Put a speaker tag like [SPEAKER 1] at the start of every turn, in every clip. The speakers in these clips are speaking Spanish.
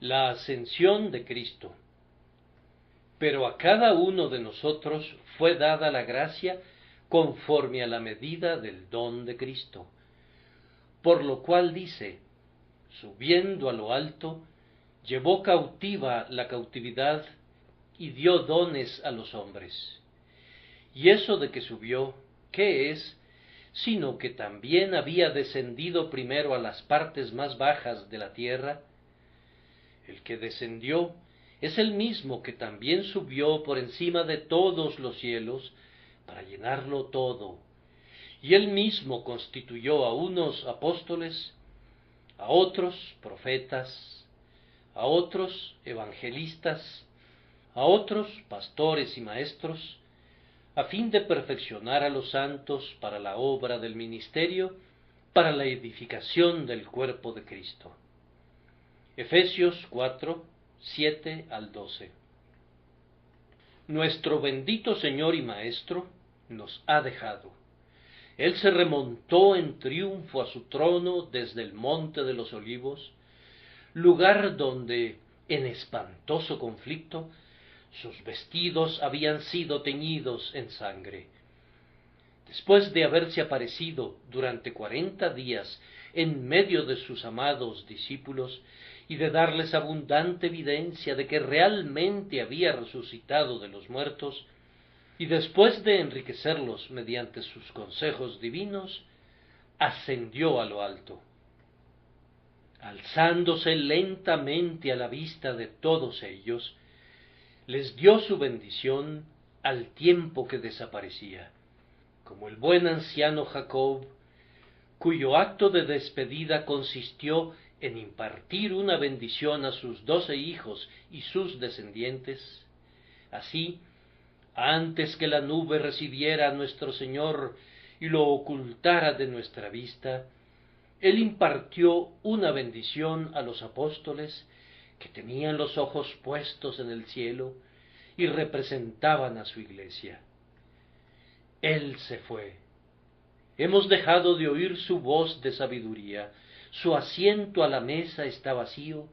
[SPEAKER 1] La ascensión de Cristo. Pero a cada uno de nosotros fue dada la gracia conforme a la medida del don de Cristo. Por lo cual dice, subiendo a lo alto, llevó cautiva la cautividad y dio dones a los hombres. Y eso de que subió, ¿qué es? Sino que también había descendido primero a las partes más bajas de la tierra. El que descendió es el mismo que también subió por encima de todos los cielos para llenarlo todo. Y él mismo constituyó a unos apóstoles, a otros profetas, a otros evangelistas, a otros pastores y maestros, a fin de perfeccionar a los santos para la obra del ministerio, para la edificación del cuerpo de Cristo. Efesios 4, 7 al 12. Nuestro bendito Señor y Maestro nos ha dejado. Él se remontó en triunfo a su trono desde el Monte de los Olivos, lugar donde, en espantoso conflicto, sus vestidos habían sido teñidos en sangre. Después de haberse aparecido durante 40 días en medio de sus amados discípulos y de darles abundante evidencia de que realmente había resucitado de los muertos, y después de enriquecerlos mediante sus consejos divinos, ascendió a lo alto. Alzándose lentamente a la vista de todos ellos, les dio su bendición al tiempo que desaparecía, como el buen anciano Jacob, cuyo acto de despedida consistió en impartir una bendición a sus 12 hijos y sus descendientes. Así, antes que la nube recibiera a nuestro Señor y lo ocultara de nuestra vista, Él impartió una bendición a los apóstoles que tenían los ojos puestos en el cielo y representaban a su iglesia. Él se fue. Hemos dejado de oír su voz de sabiduría, su asiento a la mesa está vacío,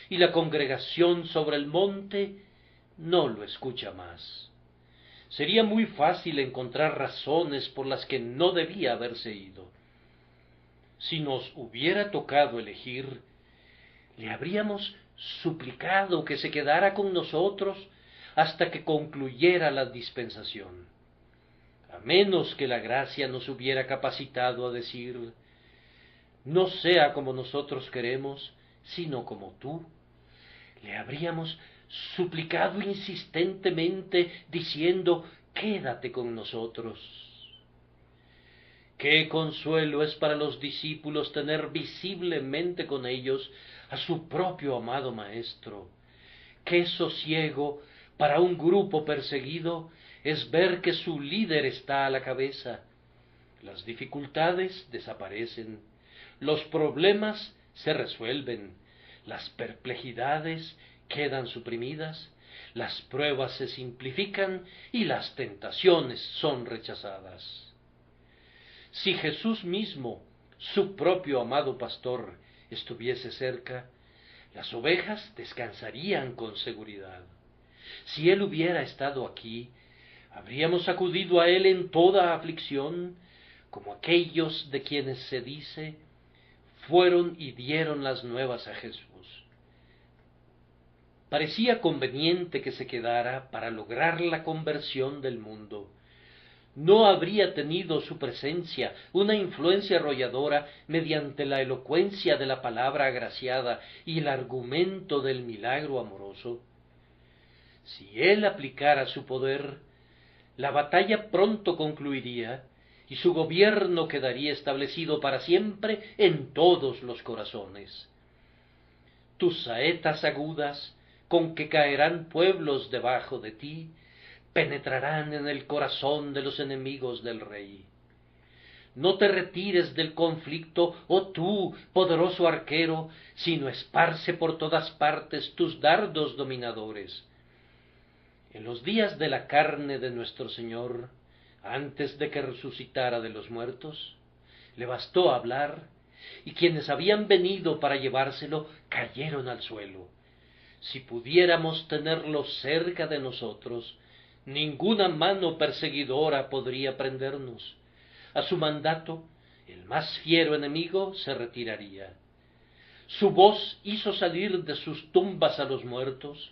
[SPEAKER 1] y la congregación sobre el monte no lo escucha más. Sería muy fácil encontrar razones por las que no debía haberse ido. Si nos hubiera tocado elegir, le habríamos suplicado que se quedara con nosotros hasta que concluyera la dispensación, a menos que la gracia nos hubiera capacitado a decir, no sea como nosotros queremos, sino como tú. Le habríamos suplicado insistentemente, diciendo, quédate con nosotros. Qué consuelo es para los discípulos tener visiblemente con ellos a su propio amado Maestro. Qué sosiego para un grupo perseguido es ver que su líder está a la cabeza. Las dificultades desaparecen, los problemas se resuelven, las perplejidades quedan suprimidas, las pruebas se simplifican y las tentaciones son rechazadas. Si Jesús mismo, su propio amado pastor, estuviese cerca, las ovejas descansarían con seguridad. Si Él hubiera estado aquí, habríamos acudido a Él en toda aflicción, como aquellos de quienes se dice, fueron y dieron las nuevas a Jesús. Parecía conveniente que se quedara para lograr la conversión del mundo. No habría tenido su presencia una influencia arrolladora mediante la elocuencia de la palabra agraciada y el argumento del milagro amoroso. Si él aplicara su poder, la batalla pronto concluiría y su gobierno quedaría establecido para siempre en todos los corazones. Tus saetas agudas, con que caerán pueblos debajo de ti, penetrarán en el corazón de los enemigos del rey. No te retires del conflicto, oh tú, poderoso arquero, sino esparce por todas partes tus dardos dominadores. En los días de la carne de nuestro Señor, antes de que resucitara de los muertos, le bastó hablar, y quienes habían venido para llevárselo cayeron al suelo. Si pudiéramos tenerlo cerca de nosotros, ninguna mano perseguidora podría prendernos. A su mandato, el más fiero enemigo se retiraría. Su voz hizo salir de sus tumbas a los muertos,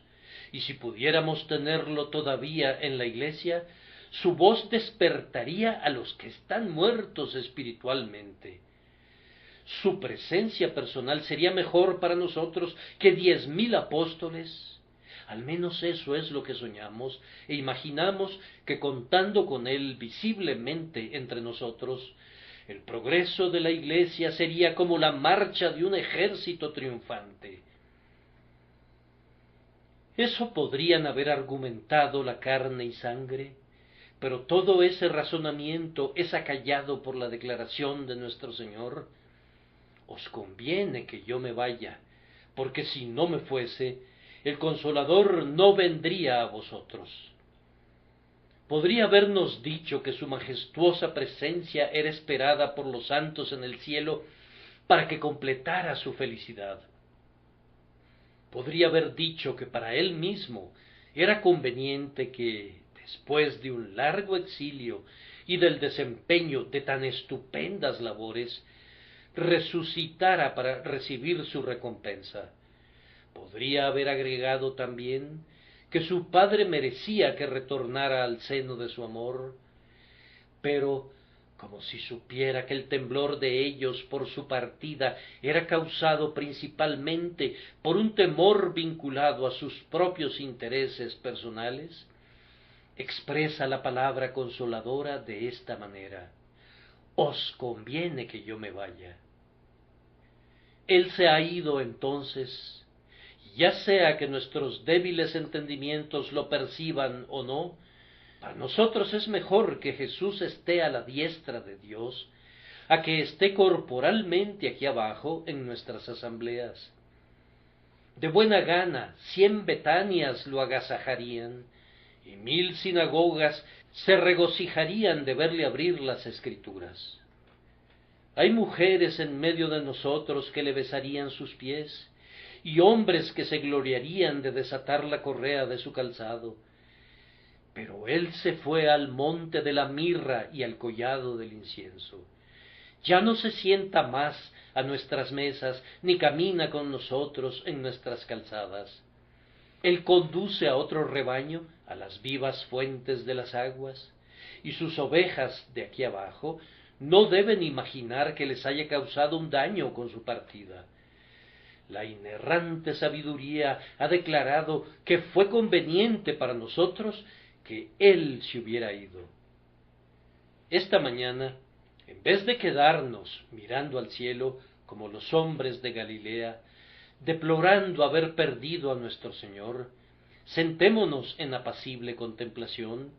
[SPEAKER 1] y si pudiéramos tenerlo todavía en la iglesia, su voz despertaría a los que están muertos espiritualmente. Su presencia personal sería mejor para nosotros que 10,000 apóstoles. Al menos eso es lo que soñamos e imaginamos, que contando con él visiblemente entre nosotros, el progreso de la iglesia sería como la marcha de un ejército triunfante. Eso podrían haber argumentado la carne y sangre, pero todo ese razonamiento es acallado por la declaración de nuestro Señor: os conviene que yo me vaya, porque si no me fuese, el Consolador no vendría a vosotros. Podría habernos dicho que su majestuosa presencia era esperada por los santos en el cielo para que completara su felicidad. Podría haber dicho que para él mismo era conveniente que, después de un largo exilio y del desempeño de tan estupendas labores, resucitara para recibir su recompensa. Podría haber agregado también que su padre merecía que retornara al seno de su amor, pero como si supiera que el temblor de ellos por su partida era causado principalmente por un temor vinculado a sus propios intereses personales, expresa la palabra consoladora de esta manera: os conviene que yo me vaya. Él se ha ido entonces, ya sea que nuestros débiles entendimientos lo perciban o no. Para nosotros es mejor que Jesús esté a la diestra de Dios, a que esté corporalmente aquí abajo en nuestras asambleas. De buena gana 100 Betanias lo agasajarían, y 1000 sinagogas se regocijarían de verle abrir las Escrituras. Hay mujeres en medio de nosotros que le besarían sus pies, y hombres que se gloriarían de desatar la correa de su calzado. Pero él se fue al monte de la mirra y al collado del incienso. Ya no se sienta más a nuestras mesas, ni camina con nosotros en nuestras calzadas. Él conduce a otro rebaño a las vivas fuentes de las aguas, y sus ovejas de aquí abajo no deben imaginar que les haya causado un daño con su partida. La inerrante sabiduría ha declarado que fue conveniente para nosotros que él se hubiera ido. Esta mañana, en vez de quedarnos mirando al cielo como los hombres de Galilea, deplorando haber perdido a nuestro Señor, sentémonos en apacible contemplación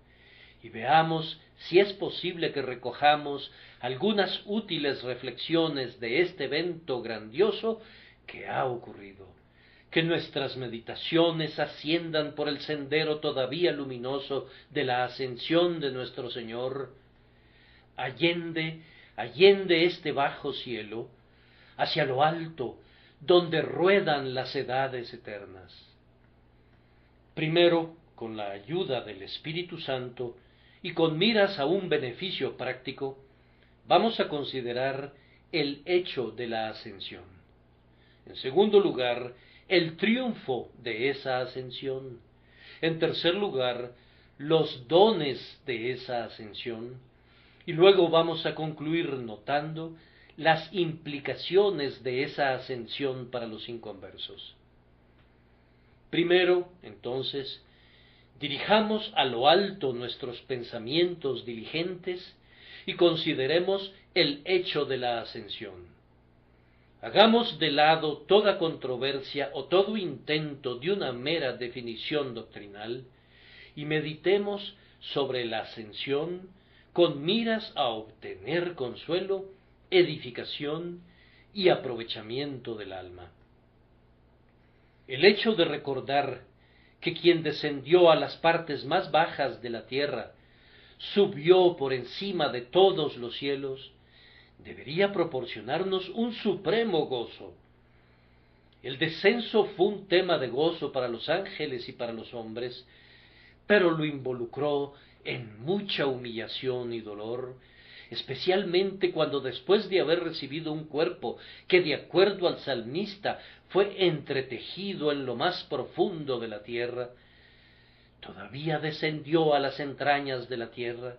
[SPEAKER 1] y veamos si es posible que recojamos algunas útiles reflexiones de este evento grandioso que ha ocurrido. Que nuestras meditaciones asciendan por el sendero todavía luminoso de la ascensión de nuestro Señor, allende este bajo cielo, hacia lo alto, donde ruedan las edades eternas. Primero, con la ayuda del Espíritu Santo y con miras a un beneficio práctico, vamos a considerar el hecho de la ascensión. En segundo lugar, el triunfo de esa ascensión. En tercer lugar, los dones de esa ascensión. Y luego vamos a concluir notando las implicaciones de esa ascensión para los inconversos. Primero, entonces, dirijamos a lo alto nuestros pensamientos diligentes y consideremos el hecho de la ascensión. Hagamos de lado toda controversia o todo intento de una mera definición doctrinal y meditemos sobre la ascensión con miras a obtener consuelo, edificación y aprovechamiento del alma. El hecho de recordar que quien descendió a las partes más bajas de la tierra subió por encima de todos los cielos debería proporcionarnos un supremo gozo. El descenso fue un tema de gozo para los ángeles y para los hombres, pero lo involucró en mucha humillación y dolor, especialmente cuando después de haber recibido un cuerpo que de acuerdo al salmista fue entretejido en lo más profundo de la tierra, todavía descendió a las entrañas de la tierra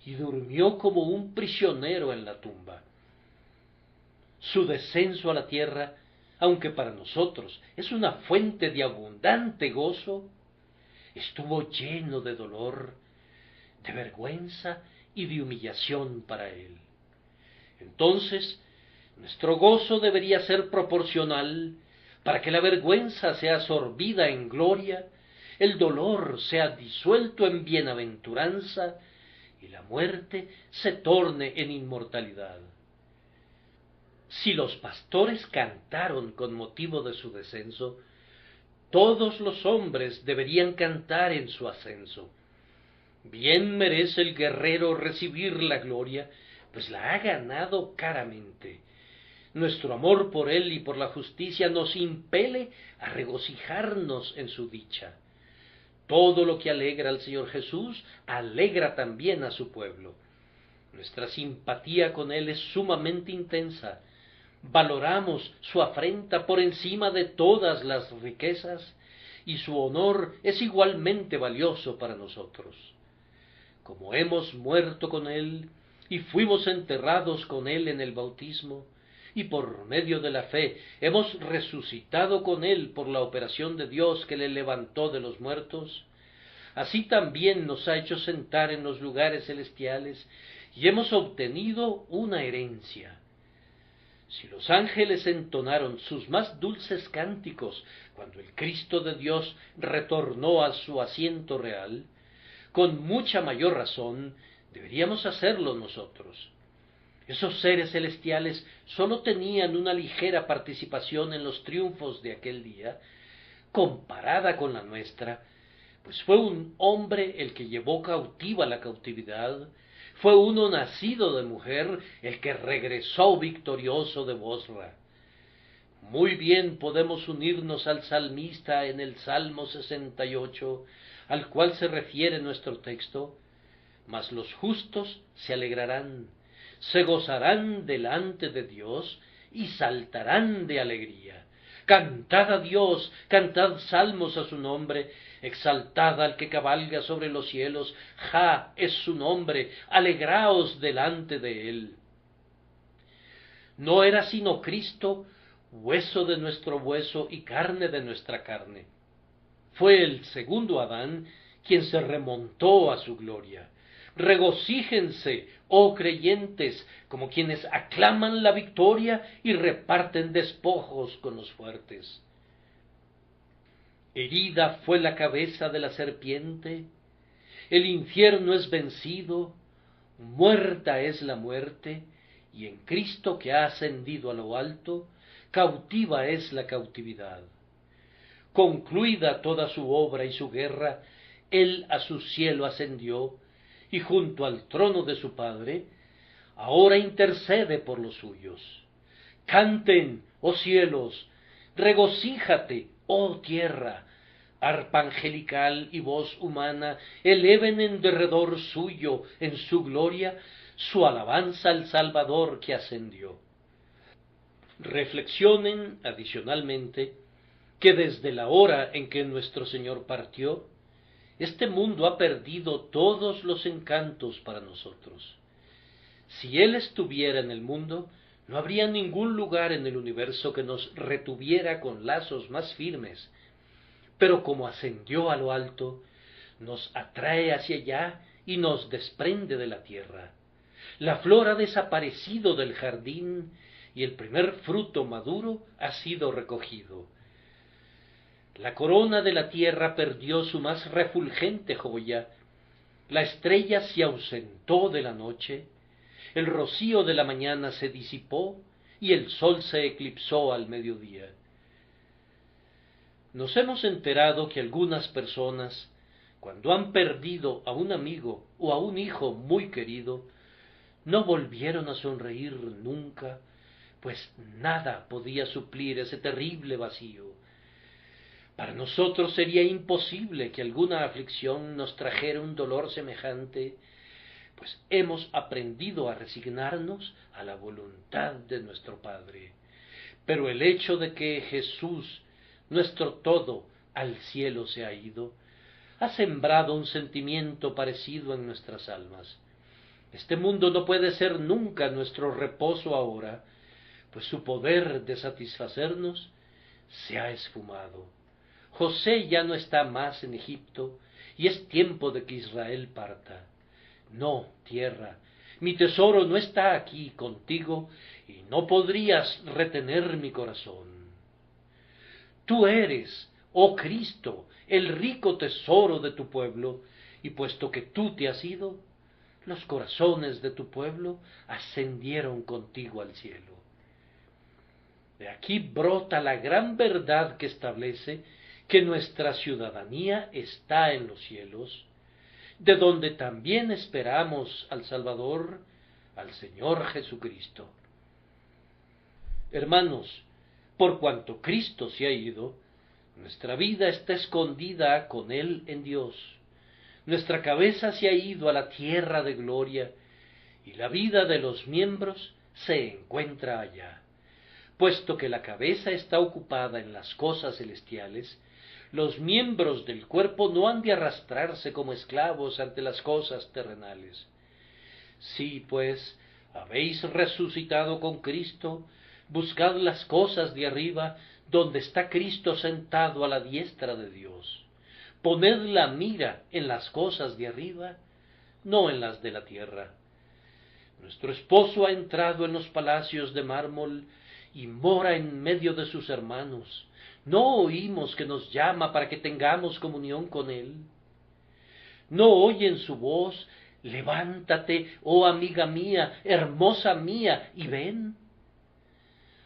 [SPEAKER 1] y durmió como un prisionero en la tumba. Su descenso a la tierra, aunque para nosotros es una fuente de abundante gozo, estuvo lleno de dolor, de vergüenza y de humillación para él. Entonces, nuestro gozo debería ser proporcional para que la vergüenza sea absorbida en gloria, el dolor sea disuelto en bienaventuranza y la muerte se torne en inmortalidad. Si los pastores cantaron con motivo de su descenso, todos los hombres deberían cantar en su ascenso. Bien merece el guerrero recibir la gloria, pues la ha ganado caramente. Nuestro amor por él y por la justicia nos impele a regocijarnos en su dicha. Todo lo que alegra al Señor Jesús alegra también a su pueblo. Nuestra simpatía con él es sumamente intensa. Valoramos su afrenta por encima de todas las riquezas y su honor es igualmente valioso para nosotros. Como hemos muerto con él y fuimos enterrados con él en el bautismo, y por medio de la fe hemos resucitado con él por la operación de Dios que le levantó de los muertos, así también nos ha hecho sentar en los lugares celestiales y hemos obtenido una herencia. Si los ángeles entonaron sus más dulces cánticos cuando el Cristo de Dios retornó a su asiento real, con mucha mayor razón deberíamos hacerlo nosotros. Esos seres celestiales sólo tenían una ligera participación en los triunfos de aquel día, comparada con la nuestra, pues fue un hombre el que llevó cautiva la cautividad, fue uno nacido de mujer el que regresó victorioso de Bosra. Muy bien podemos unirnos al salmista en el Salmo 68, al cual se refiere nuestro texto, mas los justos se alegrarán, se gozarán delante de Dios y saltarán de alegría. Cantad a Dios, cantad salmos a su nombre, exaltad al que cabalga sobre los cielos, Jah es su nombre, alegraos delante de él. No era sino Cristo, hueso de nuestro hueso y carne de nuestra carne. Fue el segundo Adán quien se remontó a su gloria. Regocíjense, oh creyentes, como quienes aclaman la victoria y reparten despojos con los fuertes. Herida fue la cabeza de la serpiente, el infierno es vencido, muerta es la muerte, y en Cristo que ha ascendido a lo alto, cautiva es la cautividad. Concluida toda su obra y su guerra, él a su cielo ascendió, y junto al trono de su Padre, ahora intercede por los suyos. Canten, oh cielos, regocíjate, oh tierra, arpa angelical y voz humana, eleven en derredor suyo, en su gloria, su alabanza al Salvador que ascendió. Reflexionen adicionalmente que desde la hora en que nuestro Señor partió, este mundo ha perdido todos los encantos para nosotros. Si Él estuviera en el mundo, no habría ningún lugar en el universo que nos retuviera con lazos más firmes, pero como ascendió a lo alto, nos atrae hacia allá y nos desprende de la tierra. La flor ha desaparecido del jardín y el primer fruto maduro ha sido recogido. La corona de la tierra perdió su más refulgente joya, la estrella se ausentó de la noche, el rocío de la mañana se disipó y el sol se eclipsó al mediodía. Nos hemos enterado que algunas personas, cuando han perdido a un amigo o a un hijo muy querido, no volvieron a sonreír nunca, pues nada podía suplir ese terrible vacío. Para nosotros sería imposible que alguna aflicción nos trajera un dolor semejante, pues hemos aprendido a resignarnos a la voluntad de nuestro Padre. Pero el hecho de que Jesús, nuestro todo, al cielo se ha ido, ha sembrado un sentimiento parecido en nuestras almas. Este mundo no puede ser nunca nuestro reposo ahora, pues su poder de satisfacernos se ha esfumado. José ya no está más en Egipto, y es tiempo de que Israel parta. No, tierra, mi tesoro no está aquí contigo, y no podrías retener mi corazón. Tú eres, oh Cristo, el rico tesoro de tu pueblo, y puesto que tú te has ido, los corazones de tu pueblo ascendieron contigo al cielo. De aquí brota la gran verdad que establece que nuestra ciudadanía está en los cielos, de donde también esperamos al Salvador, al Señor Jesucristo. Hermanos, por cuanto Cristo se ha ido, nuestra vida está escondida con Él en Dios. Nuestra cabeza se ha ido a la tierra de gloria, y la vida de los miembros se encuentra allá. Puesto que la cabeza está ocupada en las cosas celestiales, los miembros del cuerpo no han de arrastrarse como esclavos ante las cosas terrenales. Si, pues, habéis resucitado con Cristo, buscad las cosas de arriba, donde está Cristo sentado a la diestra de Dios. Poned la mira en las cosas de arriba, no en las de la tierra. Nuestro esposo ha entrado en los palacios de mármol y mora en medio de sus hermanos. ¿No oímos que nos llama para que tengamos comunión con Él? ¿No oyen su voz? Levántate, oh amiga mía, hermosa mía, y ven.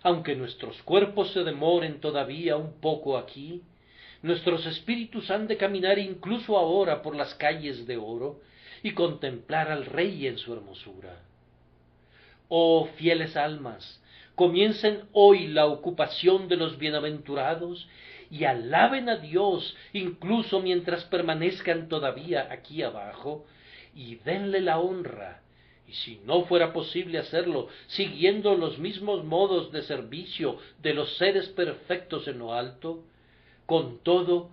[SPEAKER 1] Aunque nuestros cuerpos se demoren todavía un poco aquí, nuestros espíritus han de caminar incluso ahora por las calles de oro y contemplar al Rey en su hermosura. Oh fieles almas, comiencen hoy la ocupación de los bienaventurados y alaben a Dios incluso mientras permanezcan todavía aquí abajo, y denle la honra, y si no fuera posible hacerlo siguiendo los mismos modos de servicio de los seres perfectos en lo alto, con todo,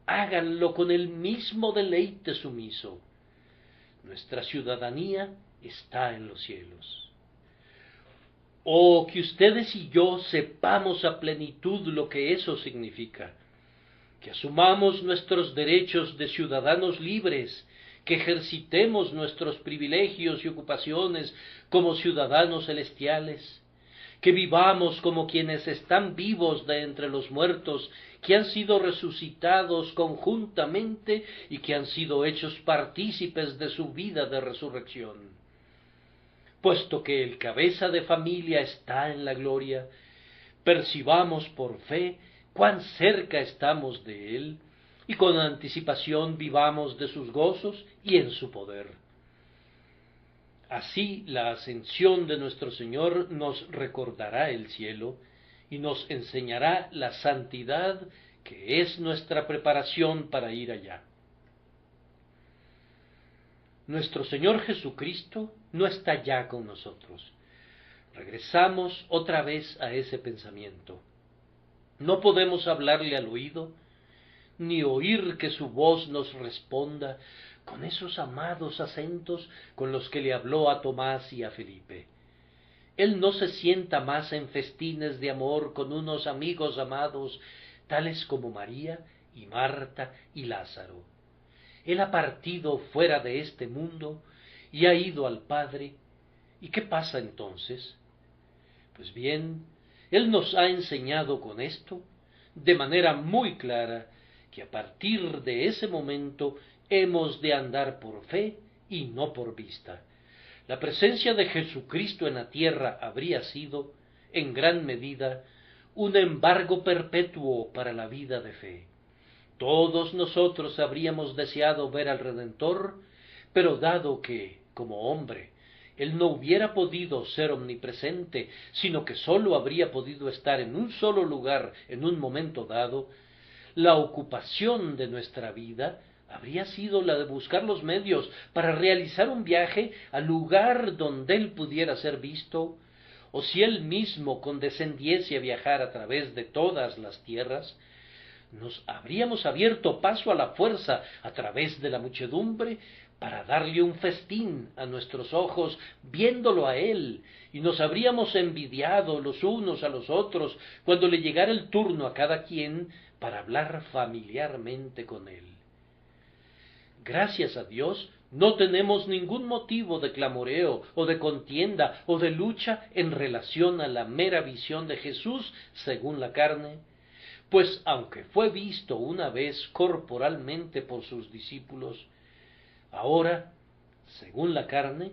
[SPEAKER 1] háganlo con el mismo deleite sumiso. Nuestra ciudadanía está en los cielos. Oh, que ustedes y yo sepamos a plenitud lo que eso significa, que asumamos nuestros derechos de ciudadanos libres, que ejercitemos nuestros privilegios y ocupaciones como ciudadanos celestiales, que vivamos como quienes están vivos de entre los muertos, que han sido resucitados conjuntamente y que han sido hechos partícipes de su vida de resurrección. Puesto que el cabeza de familia está en la gloria, percibamos por fe cuán cerca estamos de Él, y con anticipación vivamos de sus gozos y en su poder. Así la ascensión de nuestro Señor nos recordará el cielo y nos enseñará la santidad que es nuestra preparación para ir allá. Nuestro Señor Jesucristo no está ya con nosotros. Regresamos otra vez a ese pensamiento. No podemos hablarle al oído, ni oír que su voz nos responda con esos amados acentos con los que le habló a Tomás y a Felipe. Él no se sienta más en festines de amor con unos amigos amados, tales como María y Marta y Lázaro. Él ha partido fuera de este mundo y ha ido al Padre. ¿Y qué pasa entonces? Pues bien, Él nos ha enseñado con esto, de manera muy clara, que a partir de ese momento hemos de andar por fe y no por vista. La presencia de Jesucristo en la tierra habría sido, en gran medida, un embargo perpetuo para la vida de fe. Todos nosotros habríamos deseado ver al Redentor, pero dado que, como hombre, él no hubiera podido ser omnipresente, sino que sólo habría podido estar en un solo lugar en un momento dado, la ocupación de nuestra vida habría sido la de buscar los medios para realizar un viaje al lugar donde él pudiera ser visto, o si él mismo condescendiese a viajar a través de todas las tierras, nos habríamos abierto paso a la fuerza a través de la muchedumbre para darle un festín a nuestros ojos viéndolo a él, y nos habríamos envidiado los unos a los otros cuando le llegara el turno a cada quien para hablar familiarmente con él. Gracias a Dios, no tenemos ningún motivo de clamoreo o de contienda o de lucha en relación a la mera visión de Jesús según la carne, pues aunque fue visto una vez corporalmente por sus discípulos, ahora, según la carne,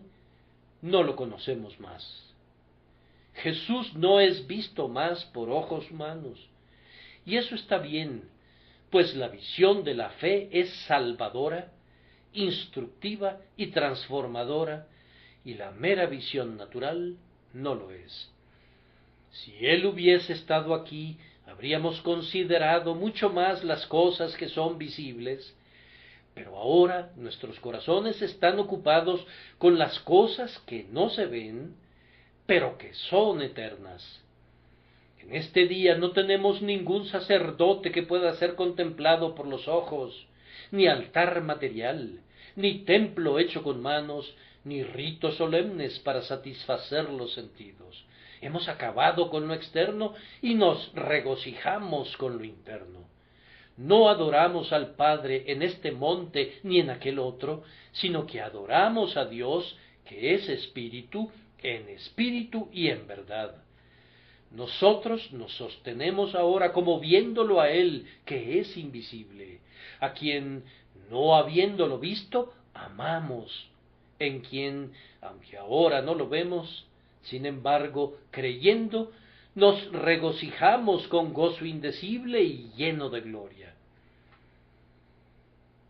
[SPEAKER 1] no lo conocemos más. Jesús no es visto más por ojos humanos, y eso está bien, pues la visión de la fe es salvadora, instructiva y transformadora, y la mera visión natural no lo es. Si Él hubiese estado aquí, habríamos considerado mucho más las cosas que son visibles, pero ahora nuestros corazones están ocupados con las cosas que no se ven, pero que son eternas. En este día no tenemos ningún sacerdote que pueda ser contemplado por los ojos, ni altar material, ni templo hecho con manos, ni ritos solemnes para satisfacer los sentidos. Hemos acabado con lo externo y nos regocijamos con lo interno. No adoramos al Padre en este monte ni en aquel otro, sino que adoramos a Dios, que es espíritu y en verdad. Nosotros nos sostenemos ahora como viéndolo a Él, que es invisible, a quien, no habiéndolo visto, amamos, en quien, aunque ahora no lo vemos, sin embargo, creyendo, nos regocijamos con gozo indecible y lleno de gloria.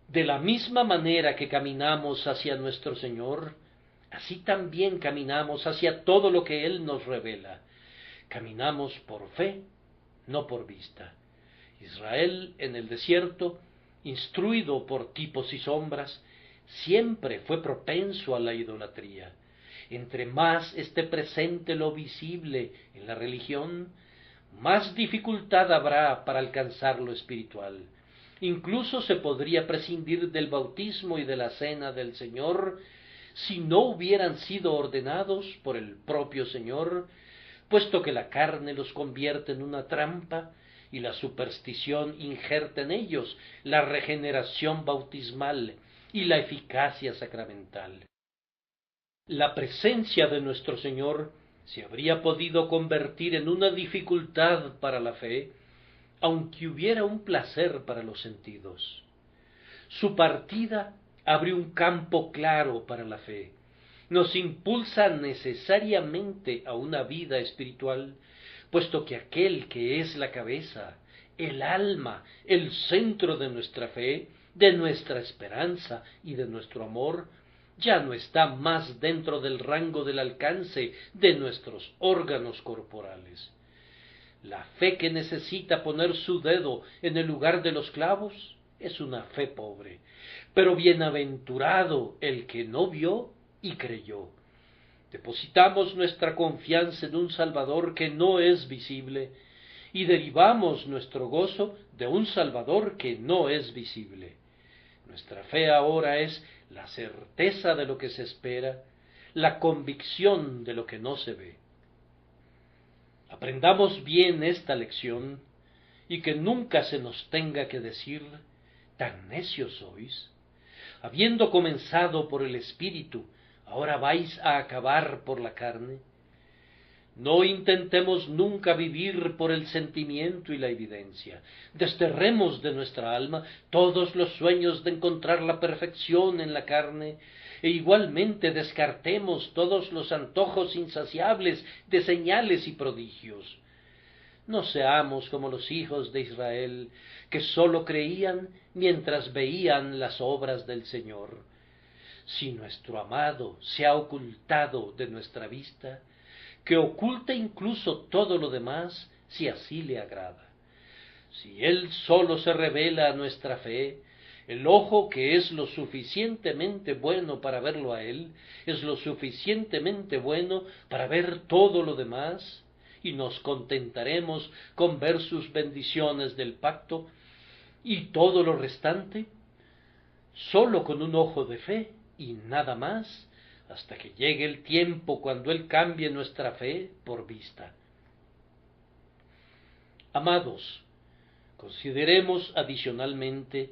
[SPEAKER 1] De la misma manera que caminamos hacia nuestro Señor, así también caminamos hacia todo lo que Él nos revela. Caminamos por fe, no por vista. Israel en el desierto, instruido por tipos y sombras, siempre fue propenso a la idolatría. Entre más esté presente lo visible en la religión, más dificultad habrá para alcanzar lo espiritual. Incluso se podría prescindir del bautismo y de la cena del Señor si no hubieran sido ordenados por el propio Señor, puesto que la carne los convierte en una trampa y la superstición injerta en ellos la regeneración bautismal y la eficacia sacramental. La presencia de nuestro Señor se habría podido convertir en una dificultad para la fe, aunque hubiera un placer para los sentidos. Su partida abre un campo claro para la fe, nos impulsa necesariamente a una vida espiritual, puesto que aquel que es la cabeza, el alma, el centro de nuestra fe, de nuestra esperanza y de nuestro amor, ya no está más dentro del rango del alcance de nuestros órganos corporales. La fe que necesita poner su dedo en el lugar de los clavos es una fe pobre, pero bienaventurado el que no vio y creyó. Depositamos nuestra confianza en un Salvador que no es visible y derivamos nuestro gozo de un Salvador que no es visible. Nuestra fe ahora es la certeza de lo que se espera, la convicción de lo que no se ve. Aprendamos bien esta lección y que nunca se nos tenga que decir, tan necios sois. Habiendo comenzado por el Espíritu, ¿ahora vais a acabar por la carne? No intentemos nunca vivir por el sentimiento y la evidencia. Desterremos de nuestra alma todos los sueños de encontrar la perfección en la carne, e igualmente descartemos todos los antojos insaciables de señales y prodigios. No seamos como los hijos de Israel, que sólo creían mientras veían las obras del Señor. si nuestro amado se ha ocultado de nuestra vista, que oculte incluso todo lo demás si así le agrada. Si Él solo se revela a nuestra fe, el ojo que es lo suficientemente bueno para verlo a Él, es lo suficientemente bueno para ver todo lo demás, y nos contentaremos con ver sus bendiciones del pacto y todo lo restante, solo con un ojo de fe y nada más, hasta que llegue el tiempo cuando Él cambie nuestra fe por vista. Amados, consideremos adicionalmente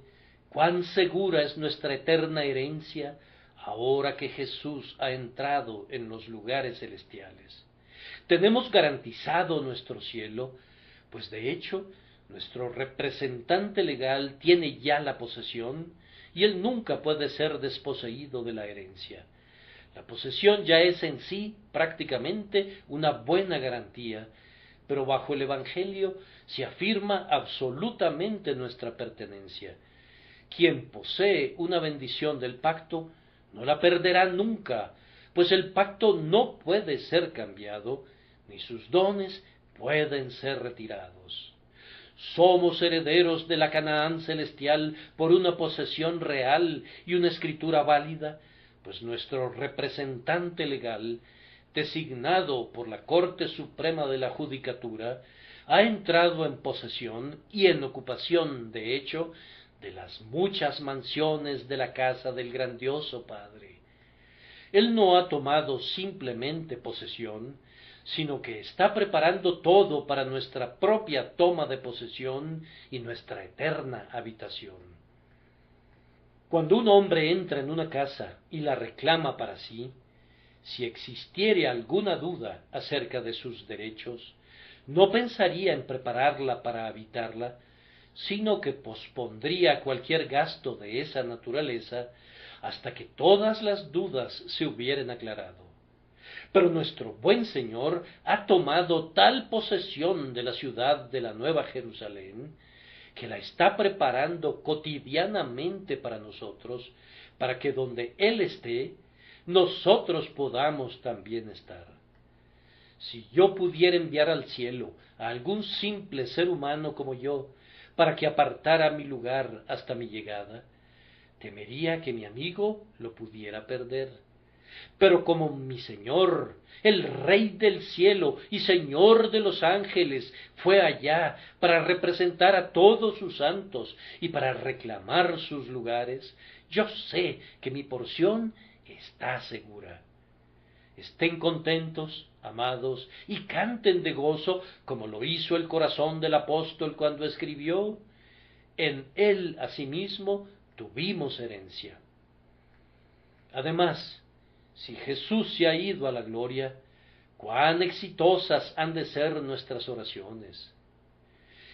[SPEAKER 1] cuán segura es nuestra eterna herencia ahora que Jesús ha entrado en los lugares celestiales. Tenemos garantizado nuestro cielo, pues de hecho nuestro representante legal tiene ya la posesión y él nunca puede ser desposeído de la herencia. La posesión ya es en sí prácticamente una buena garantía, pero bajo el Evangelio se afirma absolutamente nuestra pertenencia. Quien posee una bendición del pacto no la perderá nunca, pues el pacto no puede ser cambiado, ni sus dones pueden ser retirados. Somos herederos de la Canaán celestial por una posesión real y una escritura válida, pues nuestro representante legal, designado por la Corte Suprema de la Judicatura, ha entrado en posesión y en ocupación, de hecho, de las muchas mansiones de la casa del grandioso Padre. Él no ha tomado simplemente posesión, sino que está preparando todo para nuestra propia toma de posesión y nuestra eterna habitación. Cuando un hombre entra en una casa y la reclama para sí, si existiere alguna duda acerca de sus derechos, no pensaría en prepararla para habitarla, sino que pospondría cualquier gasto de esa naturaleza hasta que todas las dudas se hubieren aclarado. Pero nuestro buen Señor ha tomado tal posesión de la ciudad de la Nueva Jerusalén, que la está preparando cotidianamente para nosotros, para que donde Él esté, nosotros podamos también estar. Si yo pudiera enviar al cielo a algún simple ser humano como yo, para que apartara mi lugar hasta mi llegada, temería que mi amigo lo pudiera perder. Pero como mi Señor, el Rey del cielo y Señor de los ángeles, fue allá para representar a todos sus santos y para reclamar sus lugares, yo sé que mi porción está segura. Estén contentos, amados, y canten de gozo, como lo hizo el corazón del apóstol cuando escribió: en él asimismo tuvimos herencia. Además, si Jesús se ha ido a la gloria, cuán exitosas han de ser nuestras oraciones.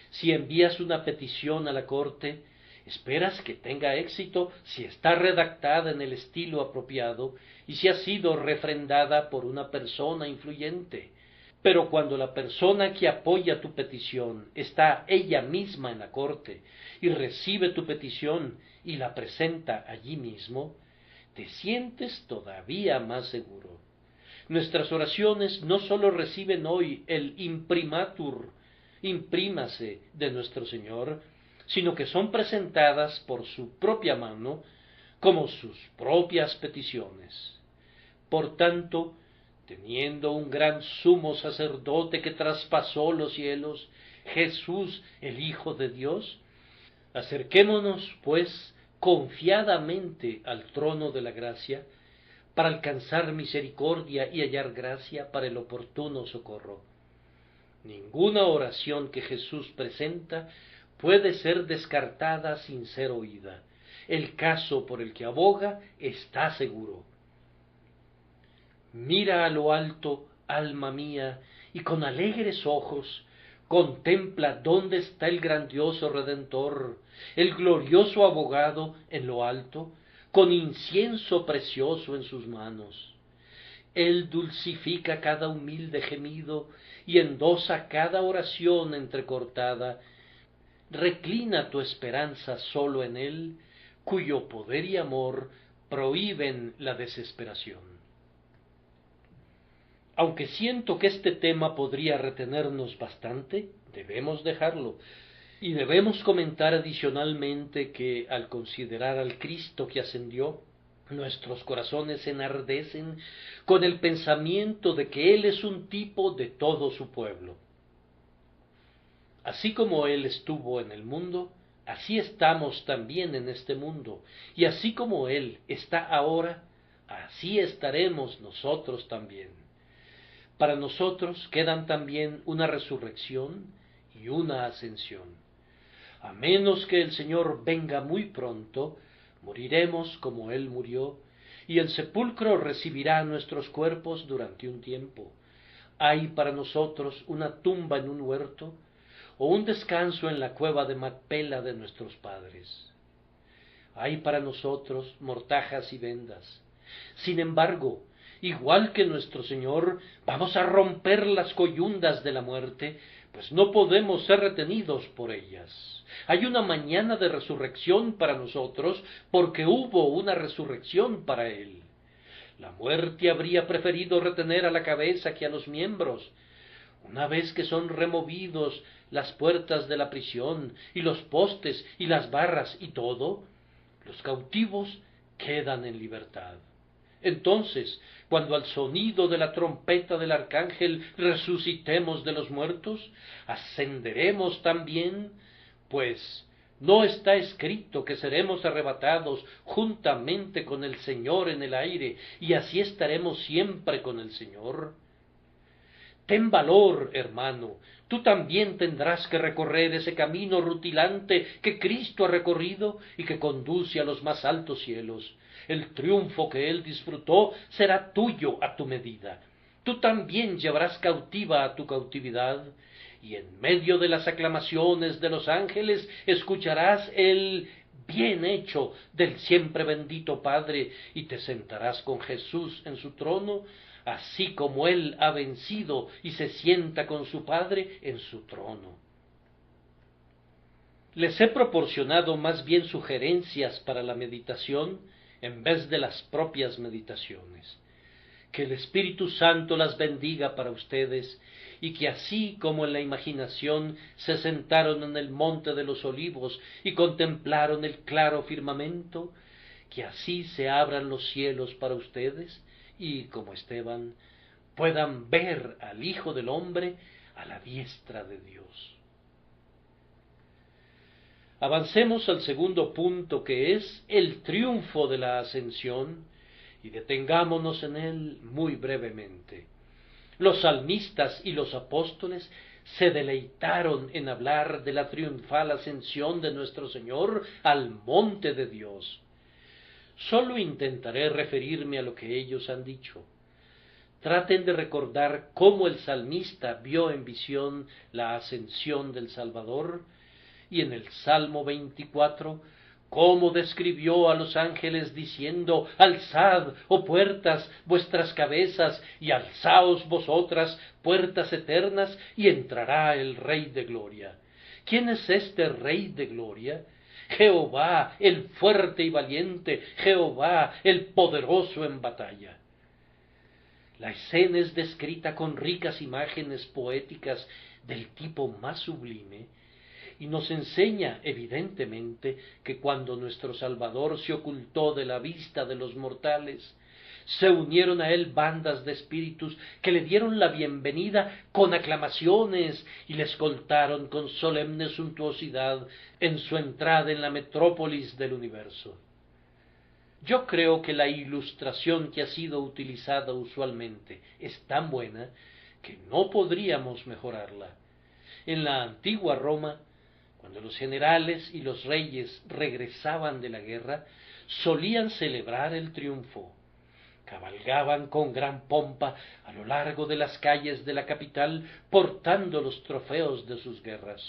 [SPEAKER 1] Si envías una petición a la corte, esperas que tenga éxito si está redactada en el estilo apropiado y si ha sido refrendada por una persona influyente. Pero cuando la persona que apoya tu petición está ella misma en la corte y recibe tu petición y la presenta allí mismo, te sientes todavía más seguro. Nuestras oraciones no sólo reciben hoy el imprimatur, imprímase, de nuestro Señor, sino que son presentadas por su propia mano como sus propias peticiones. Por tanto, teniendo un gran sumo sacerdote que traspasó los cielos, Jesús, el Hijo de Dios, acerquémonos, pues, confiadamente al trono de la gracia, para alcanzar misericordia y hallar gracia para el oportuno socorro. Ninguna oración que Jesús presenta puede ser descartada sin ser oída. El caso por el que aboga está seguro. Mira a lo alto, alma mía, y con alegres ojos contempla dónde está el grandioso Redentor, el glorioso abogado en lo alto, con incienso precioso en sus manos. Él dulcifica cada humilde gemido y endosa cada oración entrecortada. Reclina tu esperanza solo en Él, cuyo poder y amor prohíben la desesperación. Aunque siento que este tema podría retenernos bastante, debemos dejarlo. Y debemos comentar adicionalmente que al considerar al Cristo que ascendió, nuestros corazones se enardecen con el pensamiento de que Él es un tipo de todo su pueblo. Así como Él estuvo en el mundo, así estamos también en este mundo, y así como Él está ahora, así estaremos nosotros también. Para nosotros quedan también una resurrección y una ascensión. A menos que el Señor venga muy pronto, moriremos como Él murió, y el sepulcro recibirá nuestros cuerpos durante un tiempo. ¿Hay para nosotros una tumba en un huerto, o un descanso en la cueva de Macpela de nuestros padres? Hay para nosotros mortajas y vendas. Sin embargo, igual que nuestro Señor, vamos a romper las coyundas de la muerte, pues no podemos ser retenidos por ellas. Hay una mañana de resurrección para nosotros, porque hubo una resurrección para Él. La muerte habría preferido retener a la cabeza que a los miembros. Una vez que son removidos las puertas de la prisión, y los postes, y las barras, y todo, los cautivos quedan en libertad. Entonces, cuando al sonido de la trompeta del arcángel resucitemos de los muertos, ascenderemos también, pues no está escrito que seremos arrebatados juntamente con el Señor en el aire, y así estaremos siempre con el Señor. Ten valor, hermano, tú también tendrás que recorrer ese camino rutilante que Cristo ha recorrido y que conduce a los más altos cielos. El triunfo que Él disfrutó será tuyo a tu medida. Tú también llevarás cautiva a tu cautividad, y en medio de las aclamaciones de los ángeles escucharás el bien hecho del siempre bendito Padre, y te sentarás con Jesús en su trono, así como Él ha vencido y se sienta con su Padre en su trono. Les he proporcionado más bien sugerencias para la meditación en vez de las propias meditaciones. Que el Espíritu Santo las bendiga para ustedes, y que así como en la imaginación se sentaron en el monte de los olivos y contemplaron el claro firmamento, que así se abran los cielos para ustedes, y como Esteban, puedan ver al Hijo del Hombre a la diestra de Dios. Avancemos al segundo punto, que es el triunfo de la ascensión, y detengámonos en él muy brevemente. Los salmistas y los apóstoles se deleitaron en hablar de la triunfal ascensión de nuestro Señor al monte de Dios. Solo intentaré referirme a lo que ellos han dicho. Traten de recordar cómo el salmista vio en visión la ascensión del Salvador, y en el Salmo 24, cómo describió a los ángeles diciendo: alzad, oh puertas, vuestras cabezas, y alzaos vosotras, puertas eternas, y entrará el Rey de Gloria. ¿Quién es este Rey de Gloria? Jehová, el fuerte y valiente, Jehová, el poderoso en batalla. La escena es descrita con ricas imágenes poéticas del tipo más sublime, y nos enseña evidentemente que cuando nuestro Salvador se ocultó de la vista de los mortales, se unieron a él bandas de espíritus que le dieron la bienvenida con aclamaciones y le escoltaron con solemne suntuosidad en su entrada en la metrópolis del universo. Yo creo que la ilustración que ha sido utilizada usualmente es tan buena que no podríamos mejorarla. En la antigua Roma, cuando los generales y los reyes regresaban de la guerra, solían celebrar el triunfo. Cabalgaban con gran pompa a lo largo de las calles de la capital, portando los trofeos de sus guerras.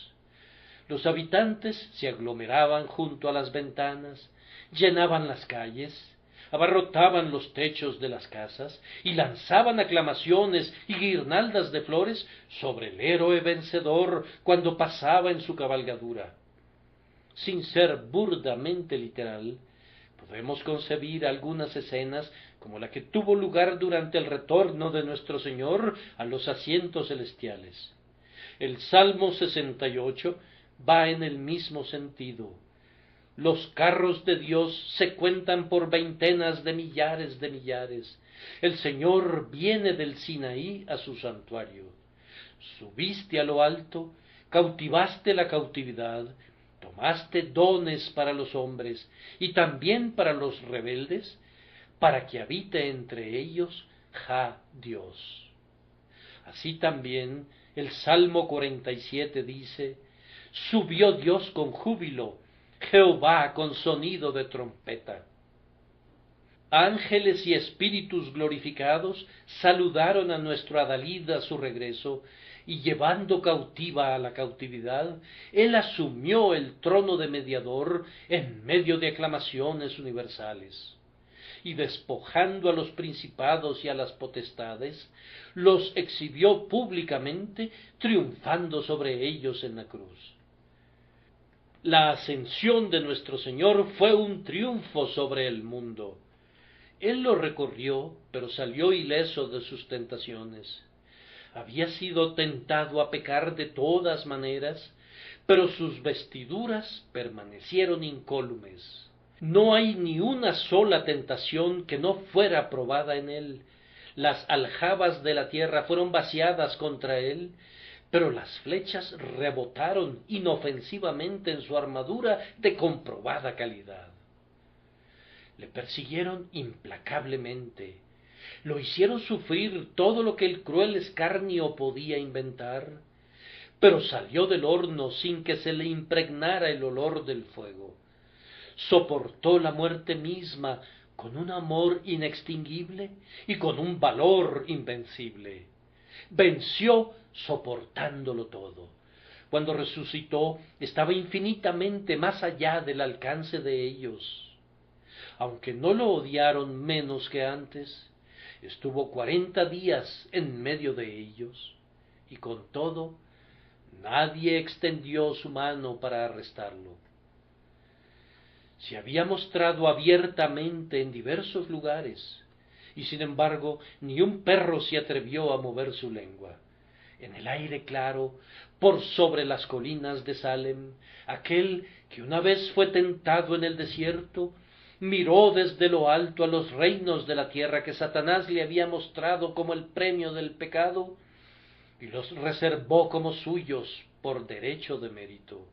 [SPEAKER 1] Los habitantes se aglomeraban junto a las ventanas, llenaban las calles, abarrotaban los techos de las casas y lanzaban aclamaciones y guirnaldas de flores sobre el héroe vencedor cuando pasaba en su cabalgadura. Sin ser burdamente literal, Podemos concebir algunas escenas como la que tuvo lugar durante el retorno de nuestro Señor a los asientos celestiales. El Salmo 68 va en el mismo sentido. Los carros de Dios se cuentan por veintenas de millares de millares. El Señor viene del Sinaí a su santuario. Subiste a lo alto, cautivaste la cautividad, tomaste dones para los hombres y también para los rebeldes, para que habite entre ellos Jah Dios. Así también el Salmo 47 dice: subió Dios con júbilo, Jehová con sonido de trompeta. Ángeles y espíritus glorificados saludaron a nuestro Adalid a su regreso, y llevando cautiva a la cautividad, él asumió el trono de mediador en medio de aclamaciones universales. Y despojando a los principados y a las potestades, los exhibió públicamente, triunfando sobre ellos en la cruz. La ascensión de nuestro Señor fue un triunfo sobre el mundo. Él lo recorrió, pero salió ileso de sus tentaciones. Había sido tentado a pecar de todas maneras, pero sus vestiduras permanecieron incólumes. No hay ni una sola tentación que no fuera probada en él. Las aljabas de la tierra fueron vaciadas contra él, pero las flechas rebotaron inofensivamente en su armadura de comprobada calidad. Le persiguieron implacablemente, lo hicieron sufrir todo lo que el cruel escarnio podía inventar, pero salió del horno sin que se le impregnara el olor del fuego. Soportó la muerte misma con un amor inextinguible y con un valor invencible. Venció soportándolo todo. Cuando resucitó, estaba infinitamente más allá del alcance de ellos. Aunque no lo odiaron menos que antes, estuvo 40 días en medio de ellos, y con todo, nadie extendió su mano para arrestarlo. Se había mostrado abiertamente en diversos lugares, y sin embargo ni un perro se atrevió a mover su lengua. En el aire claro, por sobre las colinas de Salem, aquel que una vez fue tentado en el desierto, miró desde lo alto a los reinos de la tierra que Satanás le había mostrado como el premio del pecado, y los reservó como suyos por derecho de mérito.